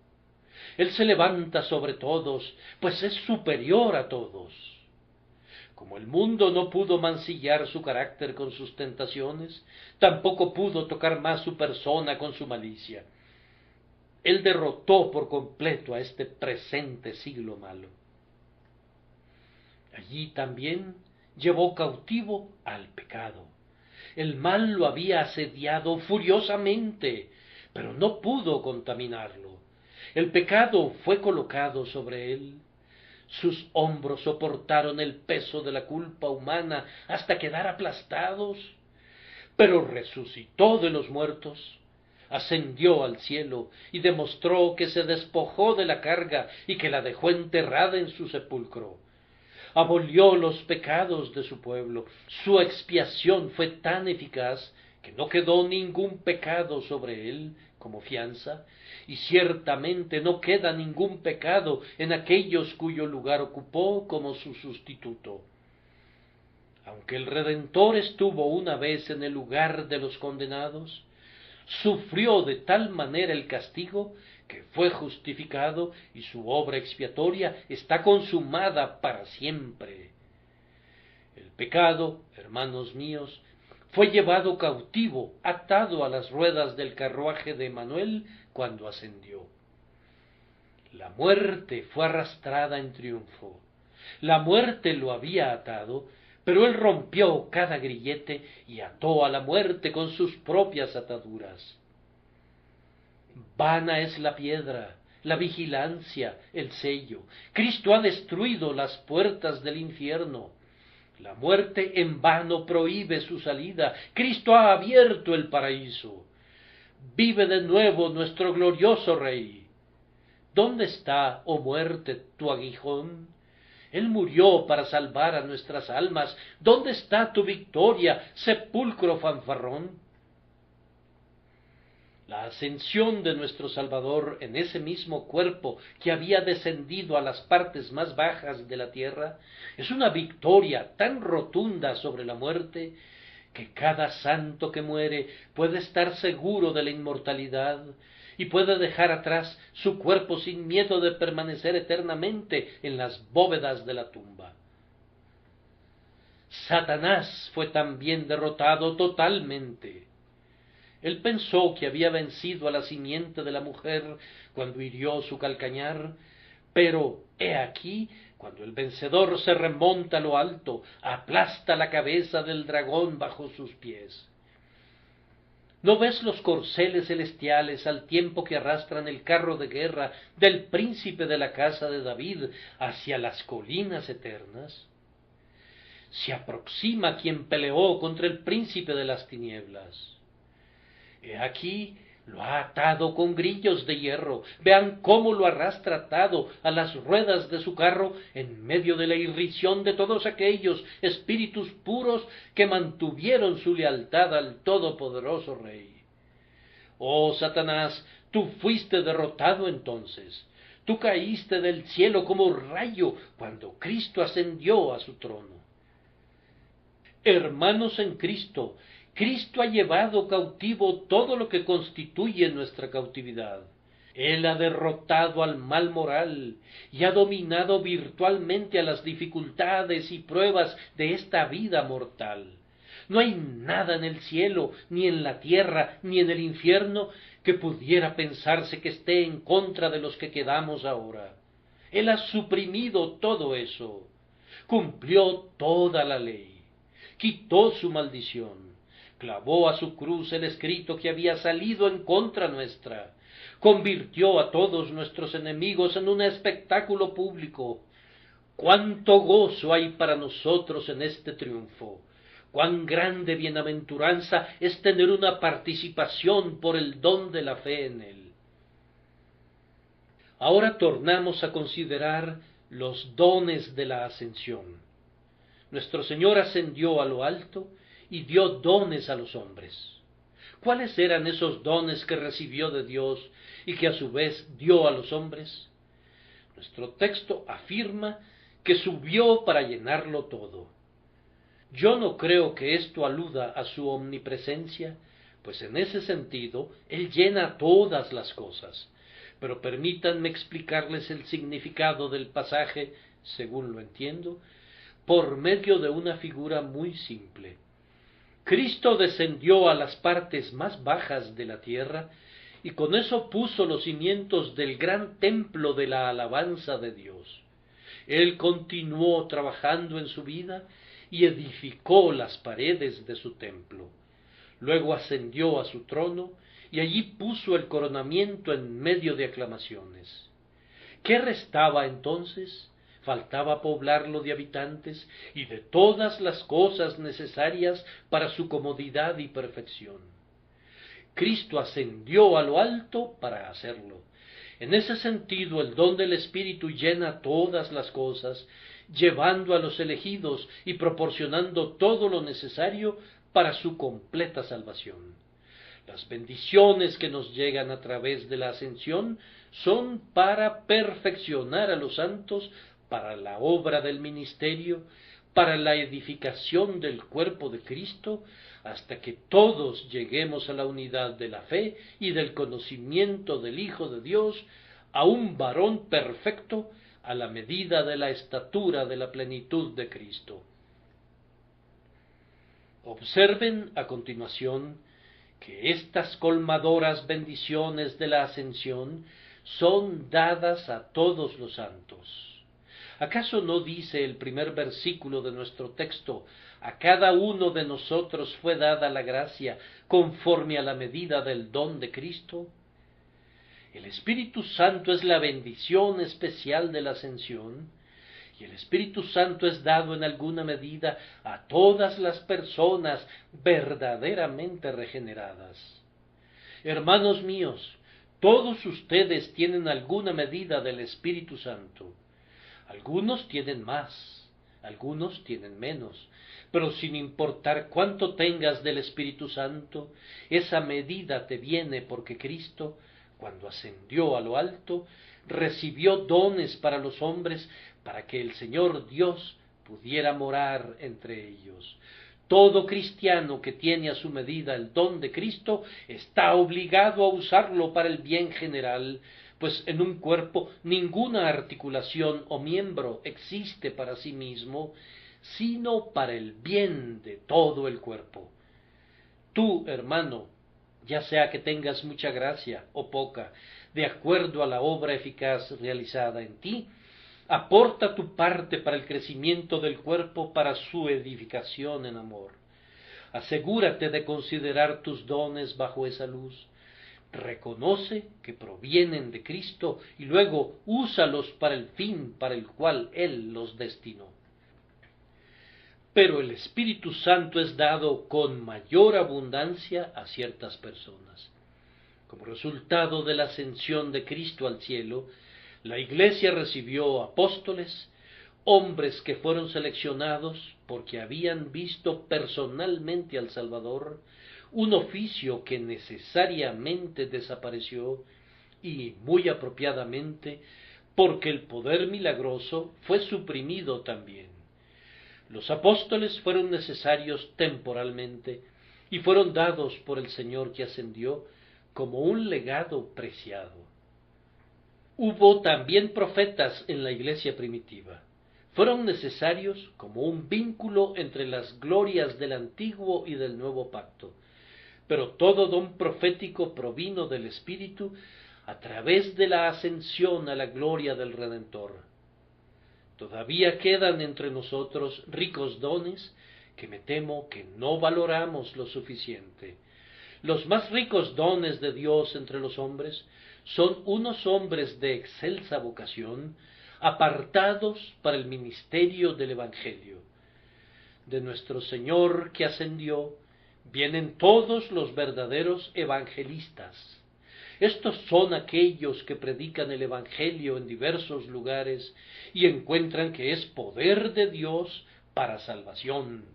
[SPEAKER 1] Él se levanta sobre todos, pues es superior a todos. Como el mundo no pudo mancillar su carácter con sus tentaciones, tampoco pudo tocar más su persona con su malicia. Él derrotó por completo a este presente siglo malo. Allí también llevó cautivo al pecado. El mal lo había asediado furiosamente, pero no pudo contaminarlo. El pecado fue colocado sobre él. Sus hombros soportaron el peso de la culpa humana hasta quedar aplastados, pero resucitó de los muertos, ascendió al cielo y demostró que se despojó de la carga y que la dejó enterrada en su sepulcro. Abolió los pecados de su pueblo. Su expiación fue tan eficaz que no quedó ningún pecado sobre él como fianza, y ciertamente no queda ningún pecado en aquellos cuyo lugar ocupó como su sustituto. Aunque el Redentor estuvo una vez en el lugar de los condenados, sufrió de tal manera el castigo que fue justificado y su obra expiatoria está consumada para siempre. El pecado, hermanos míos, fue llevado cautivo, atado a las ruedas del carruaje de Emanuel cuando ascendió. La muerte fue arrastrada en triunfo. La muerte lo había atado, pero él rompió cada grillete y ató a la muerte con sus propias ataduras. Vana es la piedra, la vigilancia, el sello. Cristo ha destruido las puertas del infierno. La muerte en vano prohíbe su salida. Cristo ha abierto el paraíso. Vive de nuevo nuestro glorioso Rey. ¿Dónde está, oh muerte, tu aguijón? Él murió para salvar a nuestras almas. ¿Dónde está tu victoria, sepulcro fanfarrón? La ascensión de nuestro Salvador en ese mismo cuerpo que había descendido a las partes más bajas de la tierra es una victoria tan rotunda sobre la muerte que cada santo que muere puede estar seguro de la inmortalidad y puede dejar atrás su cuerpo sin miedo de permanecer eternamente en las bóvedas de la tumba. Satanás fue también derrotado totalmente. Él pensó que había vencido a la simiente de la mujer cuando hirió su calcañar, pero he aquí, cuando el vencedor se remonta a lo alto, aplasta la cabeza del dragón bajo sus pies. ¿No ves los corceles celestiales al tiempo que arrastran el carro de guerra del príncipe de la casa de David hacia las colinas eternas? Se aproxima quien peleó contra el príncipe de las tinieblas. He aquí, lo ha atado con grillos de hierro. Vean cómo lo arrastra atado a las ruedas de su carro en medio de la irrisión de todos aquellos espíritus puros que mantuvieron su lealtad al todopoderoso Rey. Oh Satanás, tú fuiste derrotado entonces. Tú caíste del cielo como rayo cuando Cristo ascendió a su trono. Hermanos en Cristo, Cristo ha llevado cautivo todo lo que constituye nuestra cautividad. Él ha derrotado al mal moral y ha dominado virtualmente a las dificultades y pruebas de esta vida mortal. No hay nada en el cielo, ni en la tierra, ni en el infierno que pudiera pensarse que esté en contra de los que quedamos ahora. Él ha suprimido todo eso, cumplió toda la ley, quitó su maldición, clavó a su cruz el escrito que había salido en contra nuestra, convirtió a todos nuestros enemigos en un espectáculo público. ¡Cuánto gozo hay para nosotros en este triunfo! ¡Cuán grande bienaventuranza es tener una participación por el don de la fe en él! Ahora tornamos a considerar los dones de la ascensión. Nuestro Señor ascendió a lo alto y dio dones a los hombres. ¿Cuáles eran esos dones que recibió de Dios y que a su vez dio a los hombres? Nuestro texto afirma que subió para llenarlo todo. Yo no creo que esto aluda a su omnipresencia, pues en ese sentido Él llena todas las cosas, pero permítanme explicarles el significado del pasaje, según lo entiendo, por medio de una figura muy simple. Cristo descendió a las partes más bajas de la tierra y con eso puso los cimientos del gran templo de la alabanza de Dios. Él continuó trabajando en su vida y edificó las paredes de su templo. Luego ascendió a su trono y allí puso el coronamiento en medio de aclamaciones. ¿Qué restaba entonces? Faltaba poblarlo de habitantes y de todas las cosas necesarias para su comodidad y perfección. Cristo ascendió a lo alto para hacerlo. En ese sentido, el don del Espíritu llena todas las cosas, llevando a los elegidos y proporcionando todo lo necesario para su completa salvación. Las bendiciones que nos llegan a través de la ascensión son para perfeccionar a los santos, para la obra del ministerio, para la edificación del cuerpo de Cristo, hasta que todos lleguemos a la unidad de la fe y del conocimiento del Hijo de Dios, a un varón perfecto, a la medida de la estatura de la plenitud de Cristo. Observen a continuación que estas colmadoras bendiciones de la ascensión son dadas a todos los santos. ¿Acaso no dice el primer versículo de nuestro texto: a cada uno de nosotros fue dada la gracia conforme a la medida del don de Cristo? El Espíritu Santo es la bendición especial de la ascensión, y el Espíritu Santo es dado en alguna medida a todas las personas verdaderamente regeneradas. Hermanos míos, todos ustedes tienen alguna medida del Espíritu Santo. Algunos tienen más, algunos tienen menos, pero sin importar cuánto tengas del Espíritu Santo, esa medida te viene porque Cristo, cuando ascendió a lo alto, recibió dones para los hombres, para que el Señor Dios pudiera morar entre ellos. Todo cristiano que tiene a su medida el don de Cristo está obligado a usarlo para el bien general, pues en un cuerpo ninguna articulación o miembro existe para sí mismo, sino para el bien de todo el cuerpo. Tú, hermano, ya sea que tengas mucha gracia o poca, de acuerdo a la obra eficaz realizada en ti, aporta tu parte para el crecimiento del cuerpo, para su edificación en amor. Asegúrate de considerar tus dones bajo esa luz. Reconoce que provienen de Cristo y luego úsalos para el fin para el cual Él los destinó. Pero el Espíritu Santo es dado con mayor abundancia a ciertas personas. Como resultado de la ascensión de Cristo al cielo, la Iglesia recibió apóstoles, hombres que fueron seleccionados porque habían visto personalmente al Salvador, un oficio que necesariamente desapareció y muy apropiadamente porque el poder milagroso fue suprimido también. Los apóstoles fueron necesarios temporalmente y fueron dados por el Señor que ascendió como un legado preciado. Hubo también profetas en la iglesia primitiva. Fueron necesarios como un vínculo entre las glorias del antiguo y del nuevo pacto. Pero todo don profético provino del Espíritu a través de la ascensión a la gloria del Redentor. Todavía quedan entre nosotros ricos dones que me temo que no valoramos lo suficiente. Los más ricos dones de Dios entre los hombres son unos hombres de excelsa vocación, apartados para el ministerio del Evangelio. De nuestro Señor que ascendió, vienen todos los verdaderos evangelistas. Estos son aquellos que predican el Evangelio en diversos lugares y encuentran que es poder de Dios para salvación.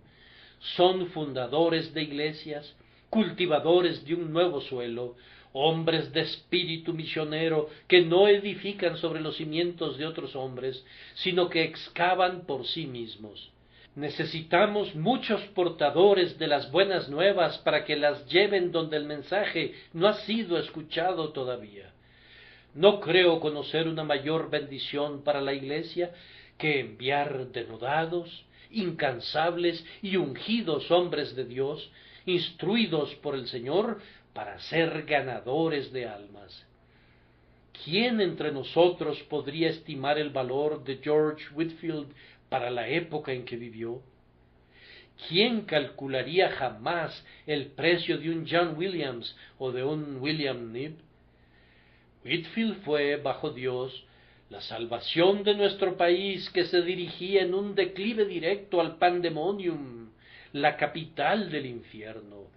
[SPEAKER 1] Son fundadores de iglesias, cultivadores de un nuevo suelo, hombres de espíritu misionero que no edifican sobre los cimientos de otros hombres, sino que excavan por sí mismos. Necesitamos muchos portadores de las buenas nuevas para que las lleven donde el mensaje no ha sido escuchado todavía. No creo conocer una mayor bendición para la Iglesia que enviar denodados, incansables y ungidos hombres de Dios, instruidos por el Señor para ser ganadores de almas. ¿Quién entre nosotros podría estimar el valor de George Whitefield para la época en que vivió? ¿Quién calcularía jamás el precio de un John Williams o de un William Knibb? Whitefield fue, bajo Dios, la salvación de nuestro país que se dirigía en un declive directo al pandemonium, la capital del infierno.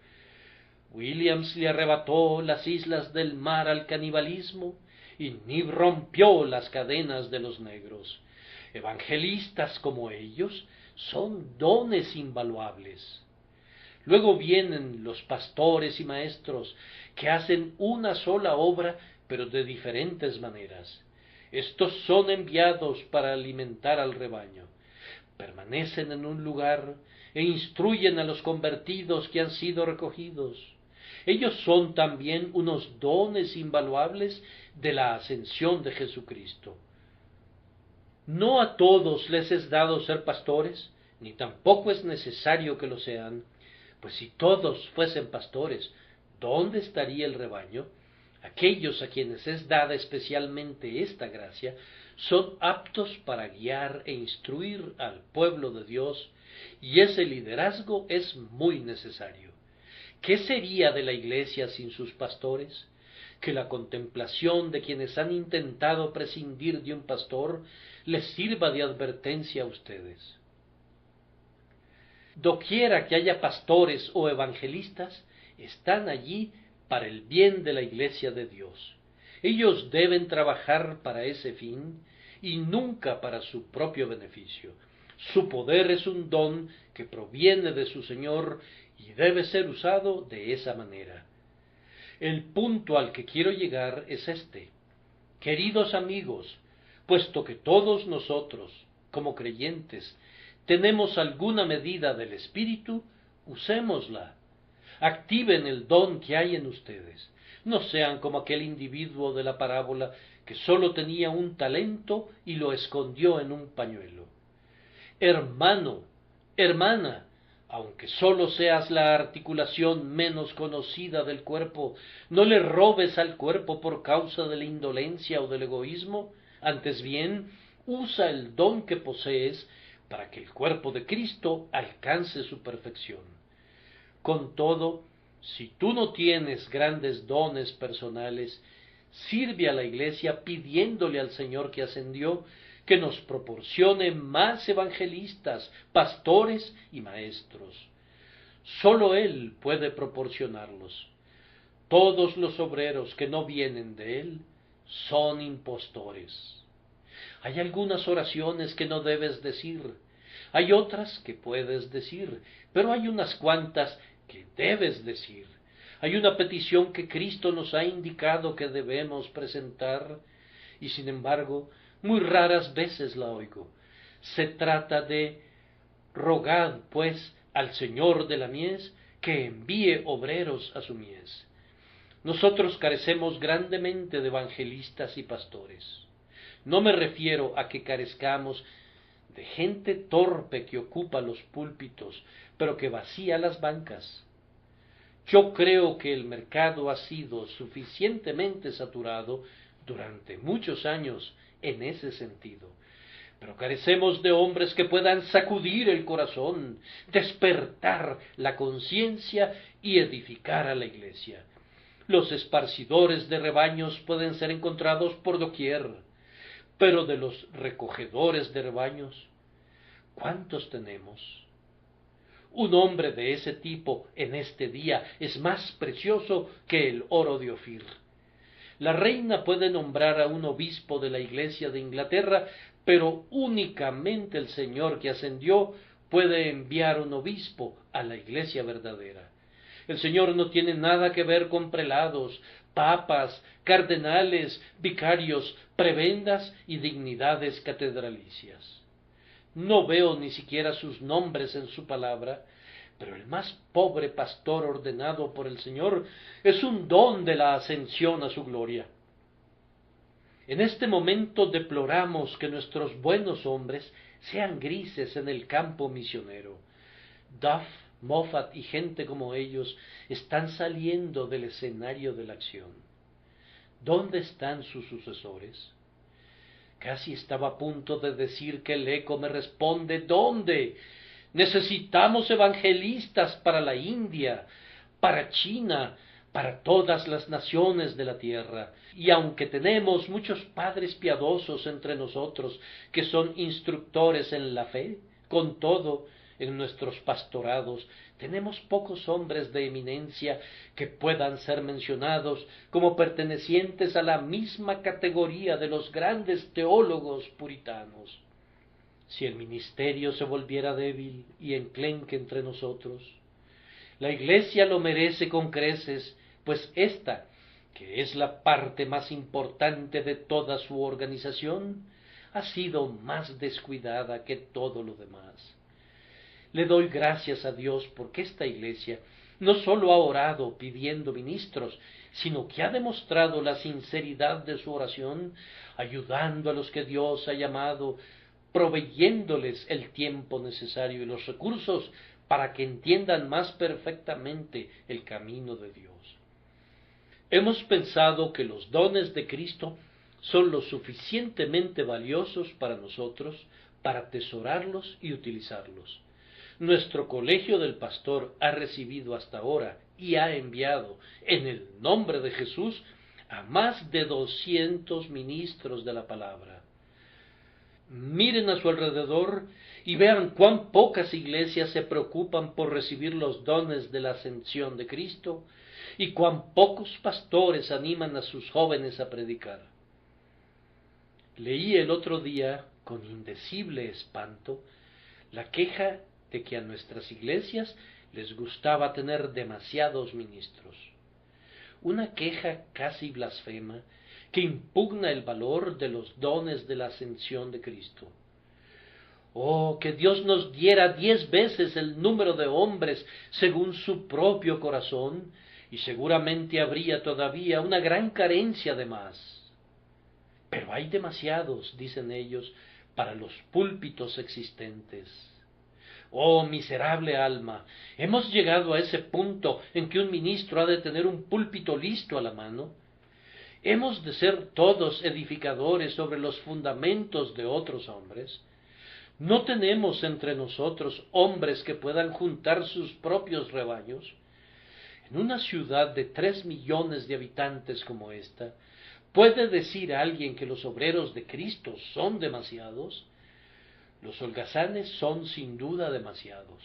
[SPEAKER 1] Williams le arrebató las islas del mar al canibalismo y Knibb rompió las cadenas de los negros. Evangelistas como ellos son dones invaluables. Luego vienen los pastores y maestros que hacen una sola obra, pero de diferentes maneras. Estos son enviados para alimentar al rebaño. Permanecen en un lugar e instruyen a los convertidos que han sido recogidos. Ellos son también unos dones invaluables de la ascensión de Jesucristo. No a todos les es dado ser pastores, ni tampoco es necesario que lo sean, pues si todos fuesen pastores, ¿dónde estaría el rebaño? Aquellos a quienes es dada especialmente esta gracia son aptos para guiar e instruir al pueblo de Dios, y ese liderazgo es muy necesario. ¿Qué sería de la Iglesia sin sus pastores? Que la contemplación de quienes han intentado prescindir de un pastor les sirva de advertencia a ustedes. Doquiera que haya pastores o evangelistas, están allí para el bien de la Iglesia de Dios. Ellos deben trabajar para ese fin, y nunca para su propio beneficio. Su poder es un don que proviene de su Señor y debe ser usado de esa manera. El punto al que quiero llegar es este. Queridos amigos, puesto que todos nosotros, como creyentes, tenemos alguna medida del Espíritu, usémosla. Activen el don que hay en ustedes. No sean como aquel individuo de la parábola que sólo tenía un talento y lo escondió en un pañuelo. Hermano, hermana, aunque sólo seas la articulación menos conocida del cuerpo, no le robes al cuerpo por causa de la indolencia o del egoísmo, antes bien, usa el don que posees para que el cuerpo de Cristo alcance su perfección. Con todo, si tú no tienes grandes dones personales, sirve a la Iglesia pidiéndole al Señor que ascendió que nos proporcione más evangelistas, pastores y maestros. Sólo Él puede proporcionarlos. Todos los obreros que no vienen de Él son impostores. Hay algunas oraciones que no debes decir, hay otras que puedes decir, pero hay unas cuantas que debes decir. Hay una petición que Cristo nos ha indicado que debemos presentar, y sin embargo, muy raras veces la oigo. Se trata de: rogad, pues, al Señor de la mies que envíe obreros a su mies. Nosotros carecemos grandemente de evangelistas y pastores. No me refiero a que carezcamos de gente torpe que ocupa los púlpitos, pero que vacía las bancas. Yo creo que el mercado ha sido suficientemente saturado durante muchos años en ese sentido, pero carecemos de hombres que puedan sacudir el corazón, despertar la conciencia y edificar a la Iglesia. Los esparcidores de rebaños pueden ser encontrados por doquier, pero de los recogedores de rebaños, ¿cuántos tenemos? Un hombre de ese tipo en este día es más precioso que el oro de Ofir. La reina puede nombrar a un obispo de la Iglesia de Inglaterra, pero únicamente el Señor que ascendió puede enviar un obispo a la Iglesia verdadera. El Señor no tiene nada que ver con prelados, papas, cardenales, vicarios, prebendas y dignidades catedralicias. No veo ni siquiera sus nombres en su palabra, pero el más pobre pastor ordenado por el Señor es un don de la ascensión a su gloria. En este momento deploramos que nuestros buenos hombres sean grises en el campo misionero. Duff, Moffat y gente como ellos están saliendo del escenario de la acción. ¿Dónde están sus sucesores? Casi estaba a punto de decir que el eco me responde: ¿dónde? Necesitamos evangelistas para la India, para China, para todas las naciones de la tierra. Y aunque tenemos muchos padres piadosos entre nosotros que son instructores en la fe, con todo, en nuestros pastorados tenemos pocos hombres de eminencia que puedan ser mencionados como pertenecientes a la misma categoría de los grandes teólogos puritanos. Si el ministerio se volviera débil y enclenque entre nosotros, la Iglesia lo merece con creces, pues ésta, que es la parte más importante de toda su organización, ha sido más descuidada que todo lo demás. Le doy gracias a Dios porque esta Iglesia no sólo ha orado pidiendo ministros, sino que ha demostrado la sinceridad de su oración, ayudando a los que Dios ha llamado, proveyéndoles el tiempo necesario y los recursos para que entiendan más perfectamente el camino de Dios. Hemos pensado que los dones de Cristo son lo suficientemente valiosos para nosotros para atesorarlos y utilizarlos. Nuestro colegio del pastor ha recibido hasta ahora y ha enviado en el nombre de Jesús a más de 200 ministros de la palabra. Miren a su alrededor y vean cuán pocas iglesias se preocupan por recibir los dones de la ascensión de Cristo y cuán pocos pastores animan a sus jóvenes a predicar. Leí el otro día, con indecible espanto, la queja de que a nuestras iglesias les gustaba tener demasiados ministros. Una queja casi blasfema que impugna el valor de los dones de la ascensión de Cristo. Oh, que Dios nos diera 10 veces el número de hombres según su propio corazón, y seguramente habría todavía una gran carencia de más. Pero hay demasiados, dicen ellos, para los púlpitos existentes. Oh, miserable alma, ¿hemos llegado a ese punto en que un ministro ha de tener un púlpito listo a la mano? ¿Hemos de ser todos edificadores sobre los fundamentos de otros hombres? ¿No tenemos entre nosotros hombres que puedan juntar sus propios rebaños? En una ciudad de 3 millones de habitantes como esta, ¿puede decir alguien que los obreros de Cristo son demasiados? Los holgazanes son sin duda demasiados.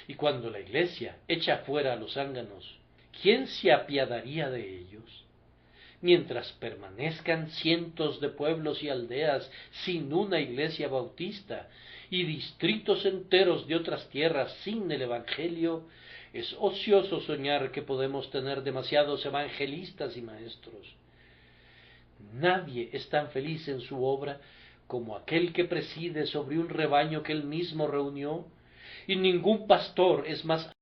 [SPEAKER 1] Y cuando la Iglesia echa fuera a los zánganos, ¿quién se apiadaría de ellos? Mientras permanezcan cientos de pueblos y aldeas sin una iglesia bautista y distritos enteros de otras tierras sin el Evangelio, es ocioso soñar que podemos tener demasiados evangelistas y maestros. Nadie es tan feliz en su obra como aquel que preside sobre un rebaño que él mismo reunió, y ningún pastor es más